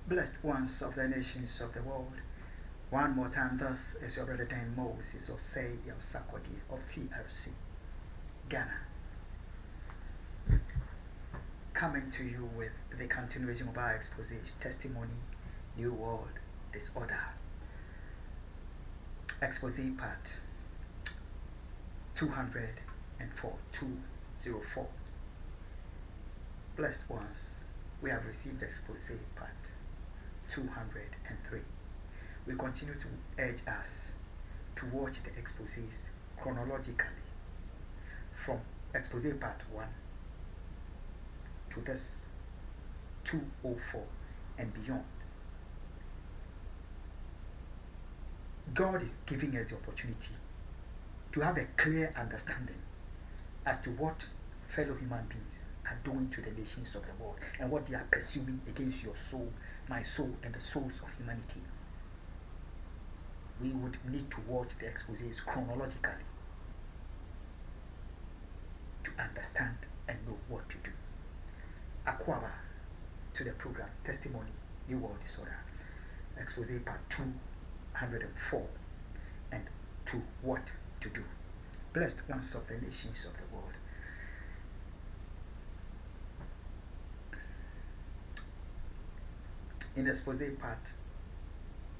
Blessed ones of the nations of the world. One more time, thus is your brother Dan Moses of Say of Sakodi of TRC, Ghana, coming to you with the continuation of our exposition, Testimony, New World, Disorder. Expose part 204, 204. Blessed ones, we have received expose part 203. We continue to urge us to watch the exposés chronologically from expose part 1 to this 204 and beyond. God is giving us the opportunity to have a clear understanding as to what fellow human beings are doing to the nations of the world and what they are pursuing against your soul, my soul, and the souls of humanity. We would need to watch the exposés chronologically to understand and know what to do. Aquaba to the program, Testimony, New World Disorder, expose part 204, and to what to do. Blessed ones of the nations of the world. In expose part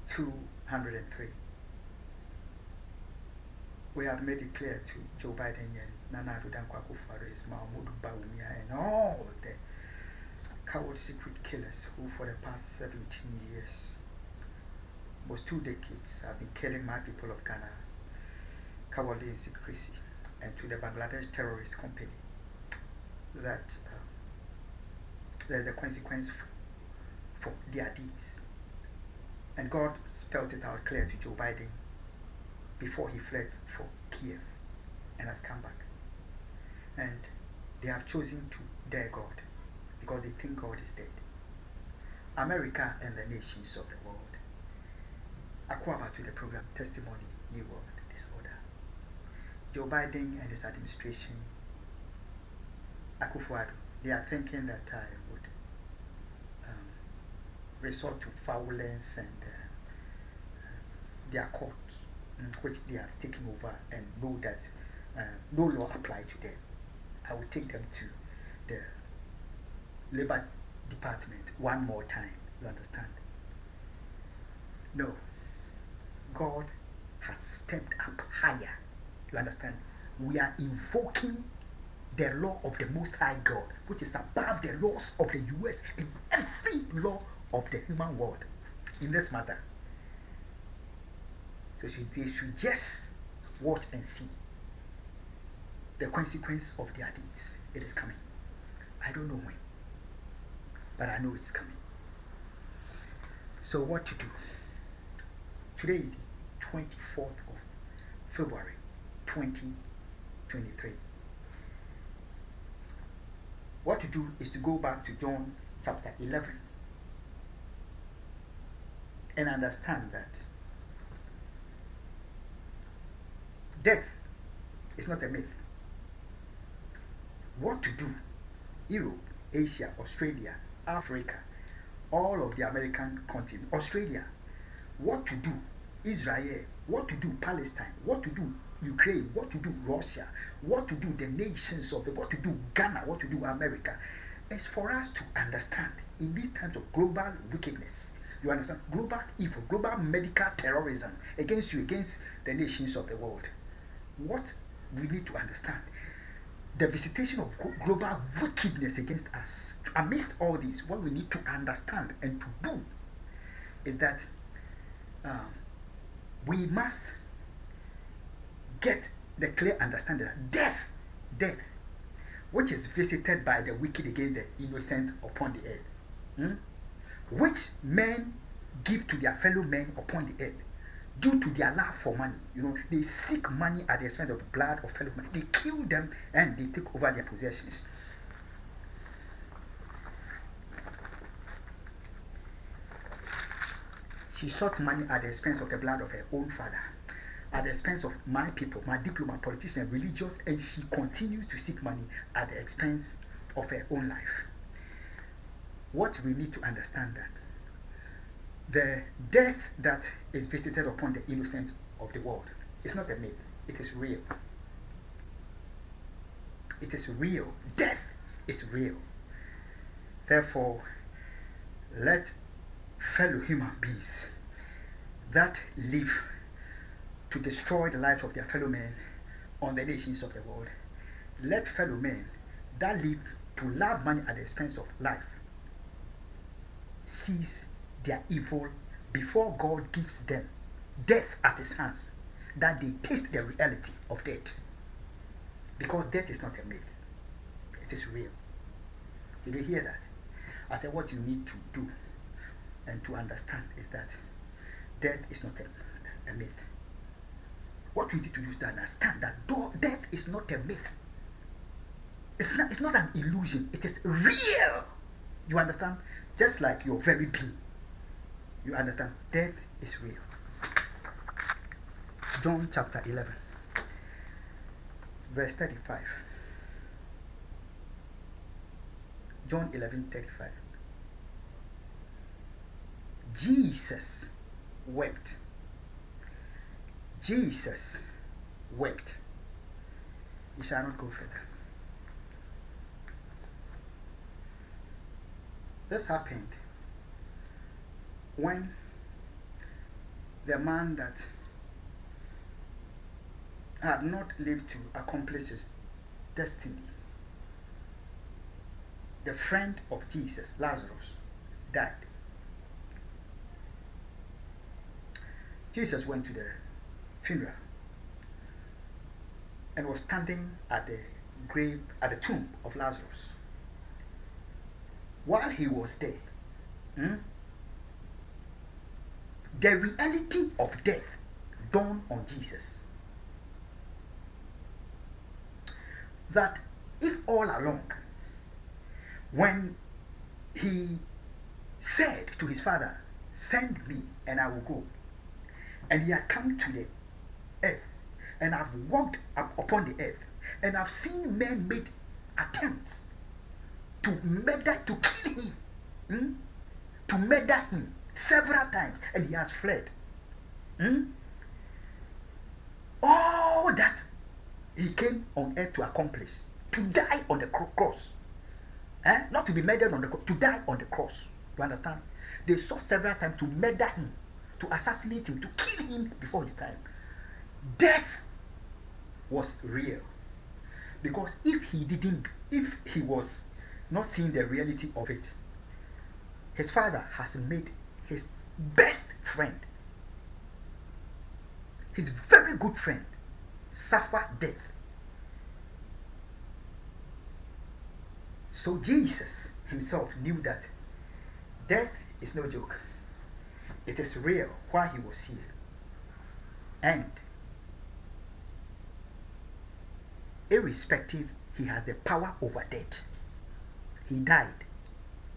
203, we have made it clear to Joe Biden and Nana Addo Akufo, Mahmoud Bawumia, and all the coward secret killers who for the past 17 years, almost 2 decades, have been killing my people of Ghana, cowardly in secrecy, and to the Bangladesh terrorist company, that there's a consequence for their deeds. And God spelled it out clear to Joe Biden before he fled for Kiev and has come back. And they have chosen to dare God because they think God is dead. America and the nations of the world. Aquaba to the program, Testimony, New World, Disorder. Joe Biden and his administration, Akufo, they are thinking that I would resort to violence and their court, which they are taking over, and know that no law applies to them. I will take them to the Labor Department one more time. You understand? No. God has stepped up higher. You understand? We are invoking the law of the Most High God, which is above the laws of the US and every law of the human world in this matter. So they should just watch and see the consequence of their deeds. It is coming. I don't know when, but I know it's coming. So what to do? Today is the 24th of February 2023. What to do is to go back to John chapter 11 and understand that death is not a myth. What to do? Europe, Asia, Australia, Africa, all of the American continent, Australia, what to do? Israel, what to do? Palestine, what to do? Ukraine, what to do? Russia, what to do? The nations of the, what to do? Ghana, what to do? America. It's for us to understand in these times of global wickedness. You understand? Global evil, global medical terrorism against you, against the nations of the world. What we need to understand, the visitation of global wickedness against us. Amidst all this, what we need to understand and to do is that we must get the clear understanding that death, which is visited by the wicked against the innocent upon the earth, which men give to their fellow men upon the earth, due to their love for money. You know, they seek money at the expense of the blood of fellow men. They kill them and they take over their possessions. She sought money at the expense of the blood of her own father, at the expense of my people, my diplomat, politician, religious, and she continues to seek money at the expense of her own life. What we need to understand that The death that is visited upon the innocent of the world is not a myth, it is real. It is real. Death is real. Therefore, let fellow human beings that live to destroy the lives of their fellow men on the nations of the world, let fellow men that live to love money at the expense of life cease their evil before God gives them death at his hands, that they taste the reality of death. Because death is not a myth, it is real. Did you hear that? I said what you need to do and to understand is that death is not a myth. What we need to do is to understand that death is not a myth. It's not an illusion, it is real. You understand? Just like your very being. You understand? Death is real. John chapter 11, verse 35. John 11:35. Jesus wept. Jesus wept. We shall not go further. This happened when the man that had not lived to accomplish his destiny, the friend of Jesus, Lazarus, died. Jesus went to the funeral and was standing at the grave, at the tomb of Lazarus. While he was there, the reality of death dawned on Jesus. That if all along, when he said to his father, "Send me and I will go," and he had come to the earth, and I've walked up upon the earth, and I've seen men make attempts to murder, to kill him, to murder him several times, and he has fled. All that he came on earth to accomplish, to die on the cross, not to be murdered on the cross, to die on the cross. You understand? They sought several times to murder him, to assassinate him, to kill him before his time. Death was real, because if he was not seeing the reality of it, his father has made his best friend, his very good friend, suffer death. So Jesus himself knew that death is no joke. It is real while he was here. And irrespective, he has the power over death. He died,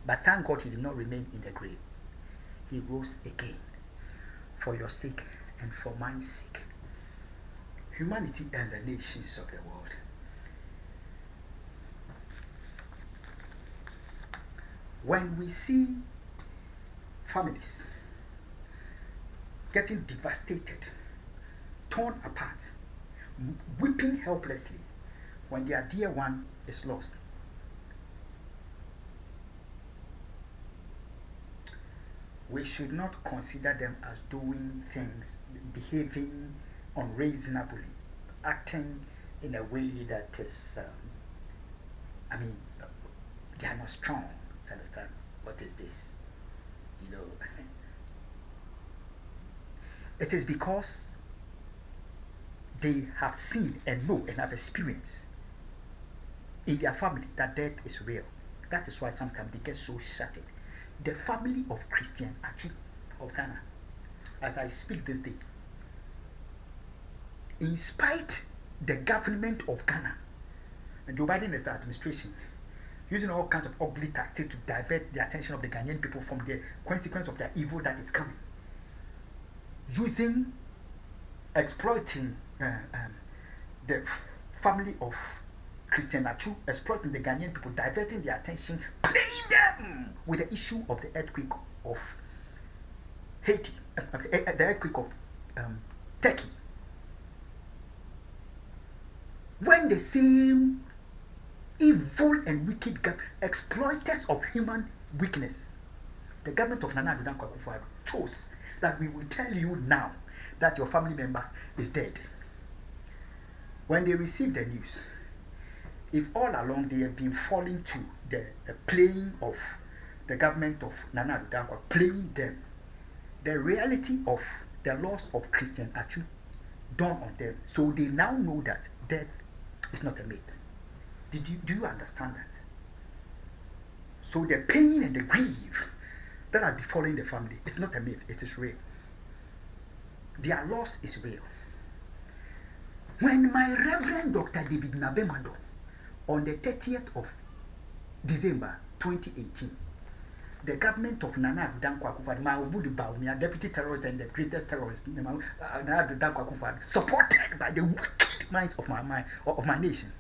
but thank God he did not remain in the grave. He rose again for your sake and for my sake, humanity and the nations of the world. When we see families getting devastated, torn apart, weeping helplessly when their dear one is lost, we should not consider them as doing things, behaving unreasonably, acting in a way that is, they are not strong. You understand? What is this? It is because they have seen and know and have experienced in their family that death is real. That is why sometimes they get so shattered. The family of Christian Addo of Ghana, as I speak this day, in spite the government of Ghana, and Joe Biden is the administration, using all kinds of ugly tactics to divert the attention of the Ghanaian people from the consequence of their evil that is coming, exploiting the family of Christian Addo, exploiting the Ghanaian people, diverting their attention, playing them with the issue of the earthquake of Haiti, the earthquake of Turkey, when the same evil and wicked exploiters of human weakness, the government of Nana Addo Dankwa Akufo-Addo chose that we will tell you now that your family member is dead. When they received the news, if all along they have been falling to the playing of the government of Nana Addo Dankwa, playing them, the reality of the loss of Christian Atsu dawned on them. So they now know that death is not a myth. Do you understand that? So the pain and the grief that has befallen the family, it's not a myth, it is real. Their loss is real. When my Reverend Dr. David Nabemado, on the 30th of December 2018, the government of Nana Addo Dankwa Akufo-Addo, deputy terrorist and the greatest terrorist, Nana Addo Dankwa Akufo-Addo, supported by the wicked minds of my nation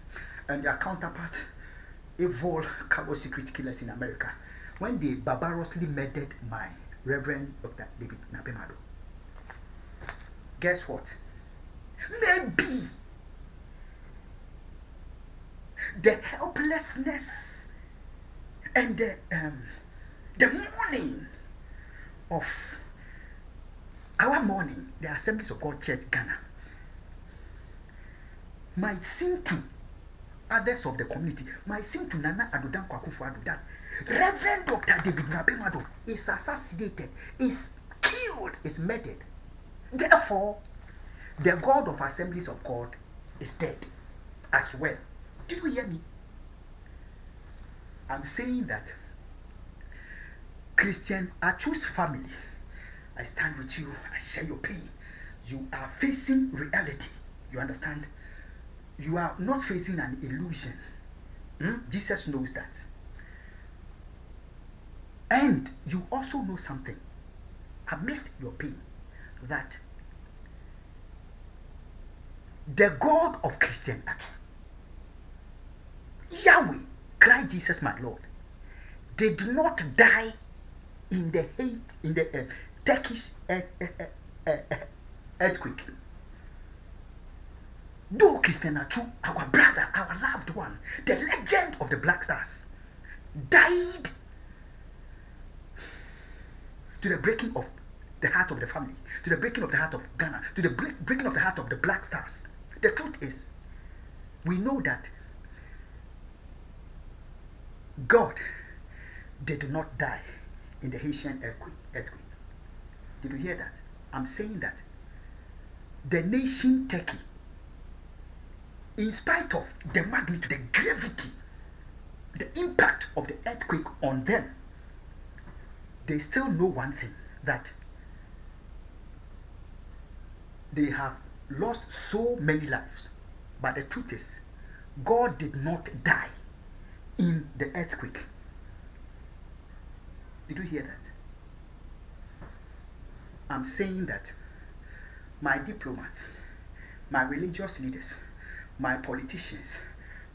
and their counterparts, evil cowboy secret killers in America, when they barbarously murdered my Reverend Dr. David Nabemado. Guess what? Maybe the helplessness and the mourning of our mourning, the Assemblies of God Church Ghana, might seem to others of the community, might seem to Nana Addo Dankwa Akufo-Addo that Reverend Dr. David Nabemado is assassinated, is killed, is murdered. Therefore, the God of Assemblies of God is dead as well. Did you hear me? I'm saying that Christian Atsu's family, I stand with you, I share your pain. You are facing reality. You understand? You are not facing an illusion. Jesus knows that. And you also know something amidst your pain, that the God of Christian Atsu, Yahweh, Christ Jesus my Lord, did not die in the Turkish earthquake. Though Christian Atsu, our brother, our loved one, the legend of the Black Stars, died to the breaking of the heart of the family, to the breaking of the heart of Ghana, to the breaking of the heart of the Black Stars. The truth is, we know that God did not die in the Haitian earthquake. Did you hear that? I'm saying that the nation Turkey, in spite of the magnitude, the gravity, the impact of the earthquake on them, they still know one thing, that they have lost so many lives. But the truth is, God did not die in the earthquake. Did you hear that? I'm saying that my diplomats, my religious leaders, my politicians,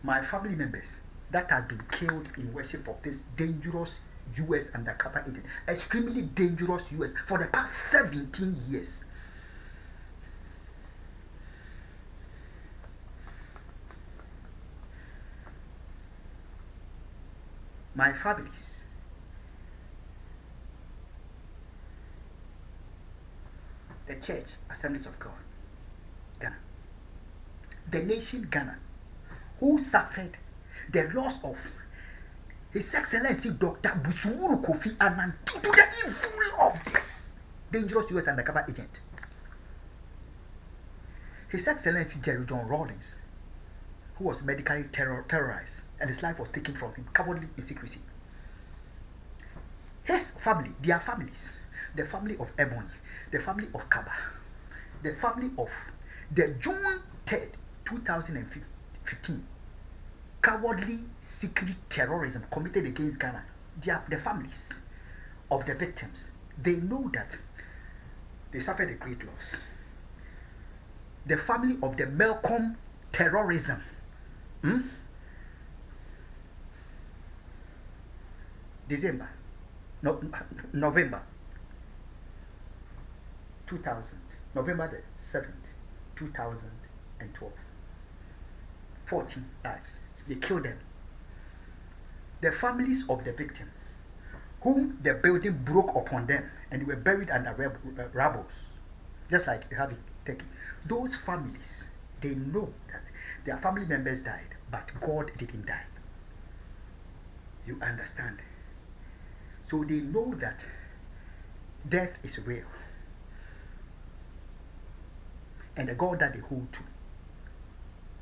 my family members that has been killed in worship of this dangerous US undercover agent, extremely dangerous US, for the past 17 years. My families, the church, Assemblies of God, Ghana, the nation Ghana, who suffered the loss of His Excellency Dr. Busumuru Kofi Annan to the evil of this dangerous US undercover agent. His Excellency Jerry John Rawlings, who was medically terrorized and his life was taken from him, cowardly in secrecy. His family, their families, the family of Ebony, the family of Kaba, the family of the June 3rd, 2015, cowardly secret terrorism committed against Ghana, the families of the victims, they know that they suffered a great loss. The family of the Malcolm terrorism, November, 2000, November the 7th, 2012. 14 lives. They killed them. The families of the victim, whom the building broke upon them and they were buried under rubble, just like they have it taken. Those families, they know that their family members died, but God didn't die. You understand? So they know that death is real. And the God that they hold to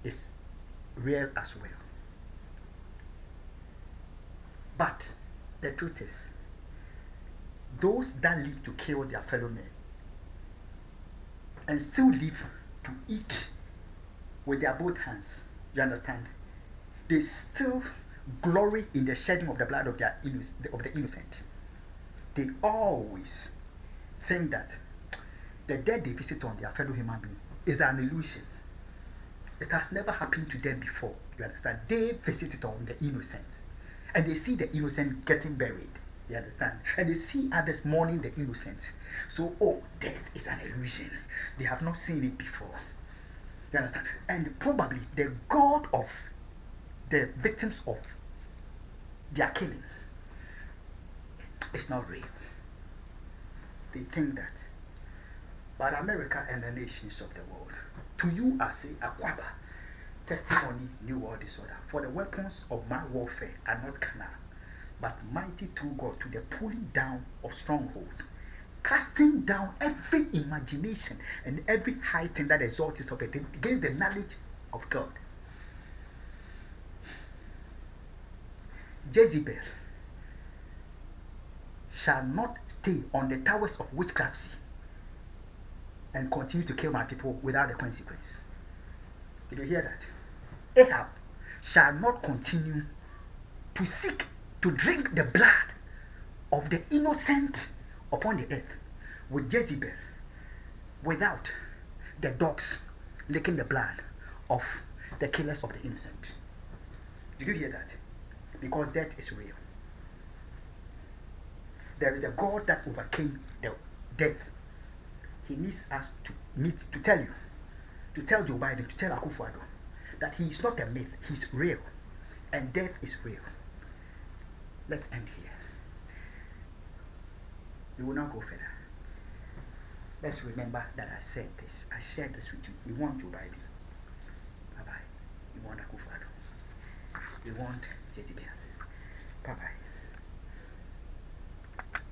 is real as well. But the truth is, those that live to kill their fellow men and still live to eat with their both hands, you understand? They still glory in the shedding of the blood of the innocent. They always think that the death they visit on their fellow human being is an illusion. It has never happened to them before, you understand? They visit it on the innocent, and they see the innocent getting buried, you understand? And they see others mourning the innocent. So, oh, death is an illusion. They have not seen it before, you understand? And probably the God of the victims of their killing is not real. They think that. But America and the nations of the world, to you I say, Aquaba, testimony, new world disorder. For the weapons of my warfare are not carnal, but mighty through God to the pulling down of stronghold, casting down every imagination and every high thing that exalts itself against the knowledge of God. Jezebel shall not stay on the towers of witchcraft and continue to kill my people without the consequence. Did you hear that? Ahab shall not continue to seek to drink the blood of the innocent upon the earth with Jezebel without the dogs licking the blood of the killers of the innocent. Did you hear that? Because death is real. There is a God that overcame the death. He needs us to tell you, to tell Joe Biden, to tell Akufo Addo that he is not a myth, he's real. And death is real. Let's end here. We will not go further. Let's remember that I said this. I shared this with you. We want Joe Biden. Bye-bye. We want Akufo Addo. We want Jezebel. Bye-bye.